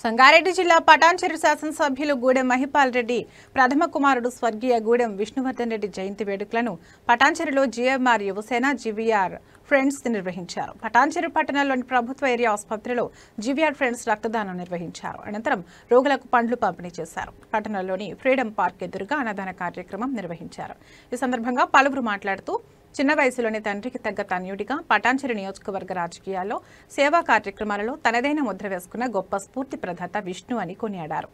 సంగారెడ్డి జిల్లా పటాన్చెరు శాసనసభ్యులు గూడెం మహిపాల్ రెడ్డి ప్రథమ కుమారుడు స్వర్గీయ గూడెం విష్ణువర్ధన్ రెడ్డి జయంతి వేడుకలను పటాన్చెరులో జీఎంఆర్ యువసేన జీవీఆర్ ఫ్రెండ్స్ నిర్వహించారు. పటాన్చెరు పట్టణంలోని ప్రభుత్వ ఏరియా ఆసుపత్రిలో జీవీఆర్ ఫ్రెండ్స్ రక్తదానం నిర్వహించారు. అనంతరం రోగులకు పండ్లు పంపిణీ చేశారు. పట్టణంలోని ఫ్రీడమ్ పార్క్ ఎదురుగా అన్నదాన కార్యక్రమం నిర్వహించారు. ఈ సందర్భంగా పలువురు మాట్లాడుతూ చిన్న వయసులోనే తండ్రికి తగ్గ తన్యుడిగా పటాన్చెరు నియోజకవర్గ రాజకీయాల్లో సేవా కార్యక్రమాలలో తనదైన ముద్ర వేసుకున్న గొప్ప స్ఫూర్తి ప్రదాత విష్ణు అని కొనియాడారు.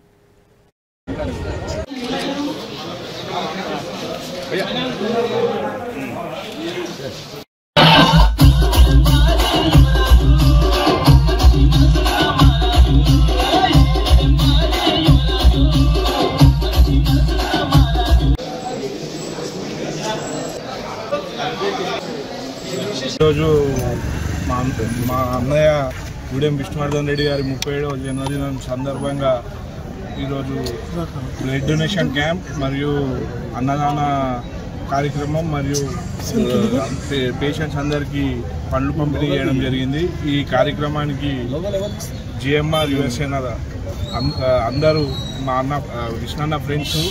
ఈరోజు మా అన్నయ్య గూడెం విష్ణువర్ధన్ రెడ్డి గారి 37వ జన్మదినం సందర్భంగా ఈరోజు బ్లడ్ డొనేషన్ క్యాంప్ మరియు అన్నదాన కార్యక్రమం మరియు పేషెంట్స్ అందరికీ పండ్లు పంపిణీ చేయడం జరిగింది. ఈ కార్యక్రమానికి జిఎంఆర్ యువసేన అందరూ మా అన్న విష్ణన్న ఫ్రెండ్స్,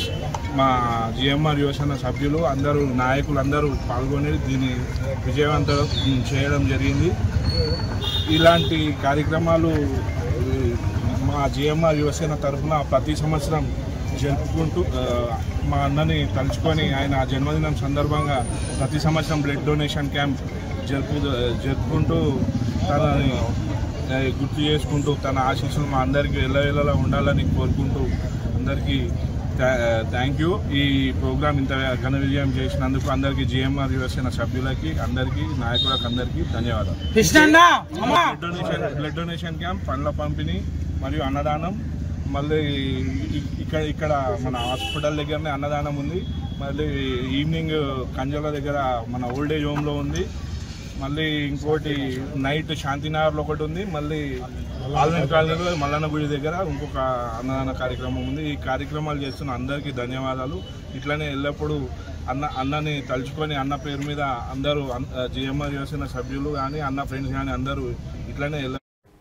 మా జిఎంఆర్ యువసేన సభ్యులు అందరూ నాయకులు అందరూ పాల్గొని దీన్ని విజయవంతం చేయడం జరిగింది. ఇలాంటి కార్యక్రమాలు మా జిఎంఆర్ యువసేన తరఫున ప్రతి సంవత్సరం జరుపుకుంటూ మా అన్నని తలుచుకొని ఆయన జన్మదినం సందర్భంగా ప్రతి సంవత్సరం బ్లడ్ డొనేషన్ క్యాంప్ జరుపుకుంటూ తనని గుర్తు చేసుకుంటూ తన ఆశీస్సులు మా అందరికీ ఎల్లవేళలా ఉండాలని కోరుకుంటూ అందరికీ థ్యాంక్ యూ. ఈ ప్రోగ్రాం ఇంత ఘన విజయం చేసినందుకు అందరికీ జిఎంఆర్ యువసేన సభ్యులకి అందరికీ నాయకులకు అందరికీ ధన్యవాదాలు. బ్లడ్ డొనేషన్ క్యాంప్, పండ్ల పంపిణీ మరియు అన్నదానం, మళ్ళీ ఇక్కడ మన హాస్పిటల్ దగ్గరనే అన్నదానం ఉంది. మళ్ళీ ఈవినింగ్ కంజల దగ్గర మన ఓల్డ్ ఏజ్ హోమ్లో ఉంది. మళ్ళీ ఇంకోటి నైట్ శాంతినగర్లో ఒకటి ఉంది. మళ్ళీ ఆల్మెన్ కాలనీలో మల్లన్న గుడి దగ్గర ఇంకొక అన్నదాన కార్యక్రమం ఉంది. ఈ కార్యక్రమాలు చేస్తున్న అందరికీ ధన్యవాదాలు. ఇట్లనే ఎల్లప్పుడూ అన్నని తలుచుకొని అన్న పేరు మీద అందరూ జిఎంఆర్ యువసేన సభ్యులు కానీ అన్న ఫ్రెండ్స్ కానీ అందరూ ఇట్లనే